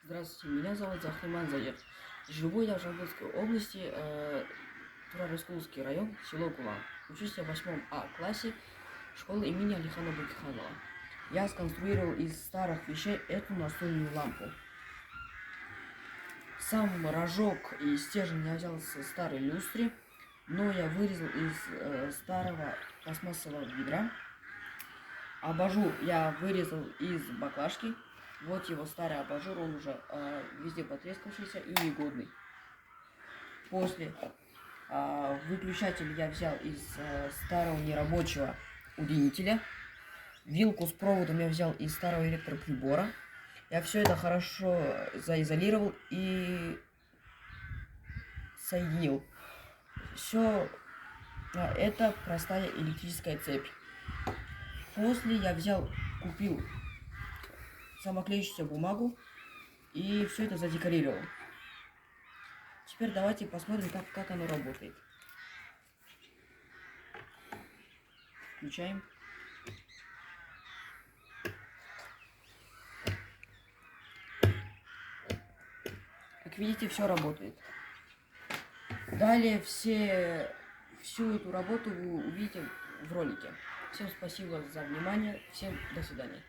Здравствуйте, меня зовут Захриман Заир. Живу я в Жамбылской области, Турарескулский район, село Кулан. Учусь я в 8 классе школы имени Алихана Букиханова. Я сконструировал из старых вещей эту настольную лампу. Сам рожок и стержень я взял со старой люстры, но я вырезал из старого пластмассового ведра. Абажур я вырезал из баклажки. Вот его старый абажур, он уже везде потрескавшийся и негодный. После выключатель я взял из старого нерабочего удлинителя. Вилку с проводом я взял из старого электроприбора. Я все это хорошо заизолировал и соединил. Все это простая электрическая цепь. После я купил самоклеющуюся бумагу и все это задекорировал. Теперь давайте посмотрим, как оно работает. Включаем. Как видите, все работает. Далее всю эту работу вы увидите в ролике. Всем спасибо за внимание. Всем до свидания.